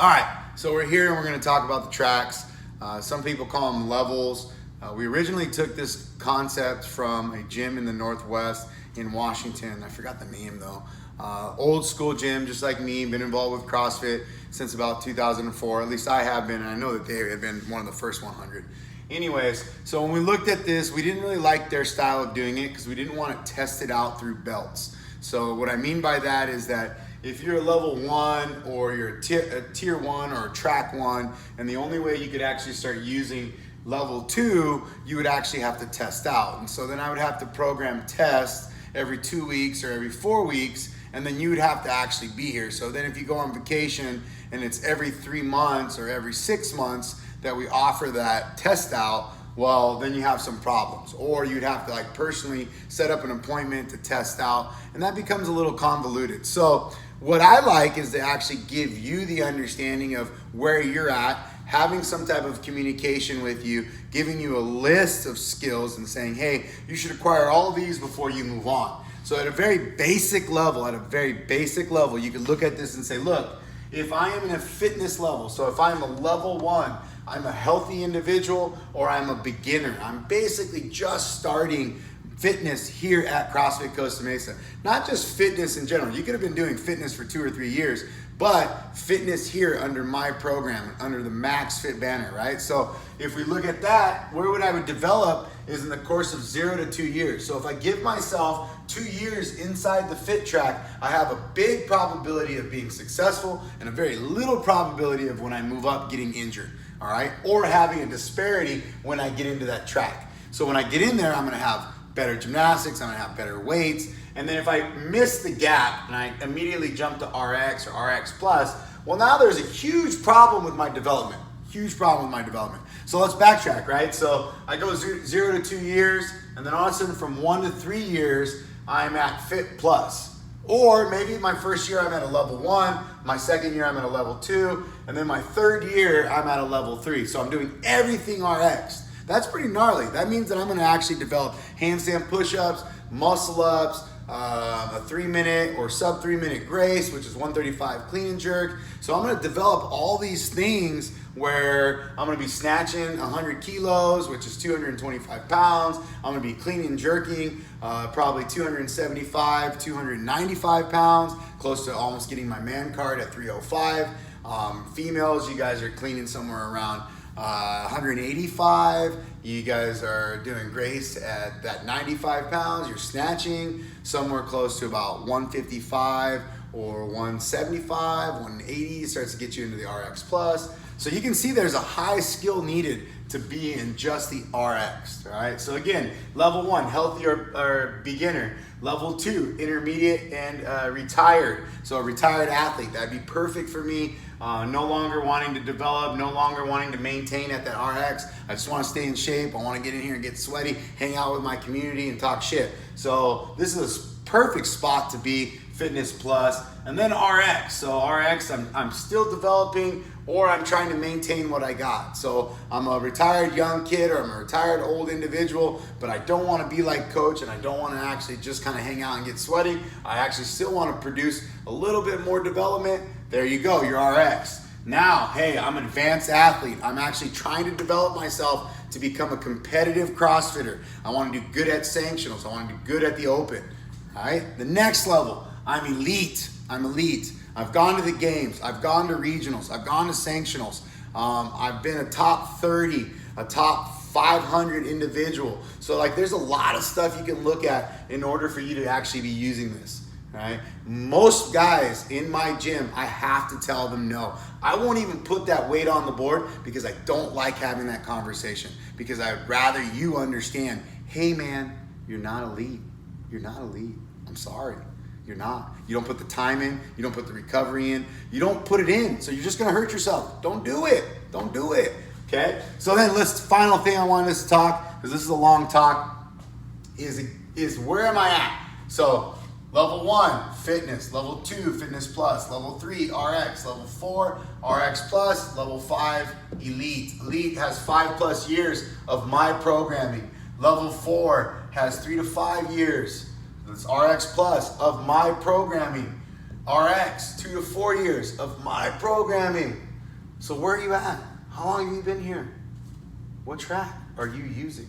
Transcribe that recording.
All right, so we're here and we're going to talk about the tracks. Some people call them levels. We originally took this concept from a gym in the Northwest in Washington. I forgot the name though. Old school gym, just like me, been involved with CrossFit since about 2004. At least I have been, and I know that they have been one of the first 100. Anyways, so when we looked at this, we didn't really like their style of doing it because we didn't want to test it out through belts. So what I mean by that is that if you're a level 1 or you're a tier 1 or a track 1, and the only way you could actually start using level 2, you would actually have to test out. And so then I would have to program tests every 2 weeks or every 4 weeks, and then you would have to actually be here. So then if you go on vacation and it's every 3 months or every 6 months that we offer that test out, well, then you have some problems. Or you'd have to personally set up an appointment to test out, and that becomes a little convoluted. So what I like is to actually give you the understanding of where you're at, having some type of communication with you, giving you a list of skills and saying, hey, you should acquire all these before you move on. So at a very basic level, you can look at this and say, look, if I am in a fitness level, so if I'm a level 1, I'm a healthy individual, or I'm a beginner. I'm basically just starting fitness here at CrossFit Costa Mesa. Not just fitness in general. You could have been doing fitness for 2 or 3 years, but fitness here under my program, under the Max Fit banner, right? So if we look at that, where I would develop is in the course of 0 to 2 years. So if I give myself 2 years inside the fit track, I have a big probability of being successful and a very little probability of when I move up getting injured, all right? Or having a disparity when I get into that track. So when I get in there, I'm gonna have better gymnastics, I'm gonna have better weights, and then if I miss the gap and I immediately jump to RX or RX Plus, well now there's a huge problem with my development. So let's backtrack, right? So I go 0 to 2 years, and then all of a sudden from 1 to 3 years, I'm at Fit Plus. Or maybe my first year I'm at a level 1, my second year I'm at a level 2, and then my third year I'm at a level 3. So I'm doing everything RX. That's pretty gnarly. That means that I'm gonna actually develop handstand push-ups, muscle ups, a 3-minute or sub 3-minute Grace, which is 135 clean and jerk. So I'm gonna develop all these things where I'm gonna be snatching 100 kilos, which is 225 pounds. I'm gonna be clean and jerking probably 275, 295 pounds, close to almost getting my man card at 305. Females, you guys are cleaning somewhere around 185. You guys are doing Grace at that 95 pounds. You're snatching somewhere close to about 155 or 175, 180 starts to get you into the RX Plus. So you can see there's a high skill needed to be in just the RX, all right? So again, level 1, healthy or beginner. Level 2, intermediate and retired. So a retired athlete, that'd be perfect for me. No longer wanting to develop, no longer wanting to maintain at that RX. I just want to stay in shape. I want to get in here and get sweaty, hang out with my community and talk shit. So this is a perfect spot to be Fitness Plus. And then RX. So RX, I'm still developing, or I'm trying to maintain what I got. So I'm a retired young kid, or I'm a retired old individual, but I don't want to be like Coach, and I don't want to actually just kind of hang out and get sweaty. I actually still want to produce a little bit more development. There you go, your RX. Now, hey, I'm an advanced athlete. I'm actually trying to develop myself to become a competitive CrossFitter. I want to do good at sanctionals. I want to do good at the open. All right, the next level, I'm elite. I've gone to the games. I've gone to regionals. I've gone to sanctionals. I've been a top 30, a top 500 individual. So there's a lot of stuff you can look at in order for you to actually be using this, right? Most guys in my gym, I have to tell them no. I won't even put that weight on the board because I don't like having that conversation, because I'd rather you understand, hey man, you're not elite. I'm sorry. You're not. You don't put the time in. You don't put the recovery in. You don't put it in. So you're just going to hurt yourself. Don't do it. Okay? So then final thing I wanted us to talk, because this is a long talk, is where am I at? So level 1, fitness. Level 2, fitness plus. Level 3, RX. Level 4, RX plus. Level 5, elite. Elite has 5+ years of my programming. Level 4 has 3 to 5 years. It's RX plus of my programming. RX, 2 to 4 years of my programming. So where are you at? How long have you been here? What track are you using?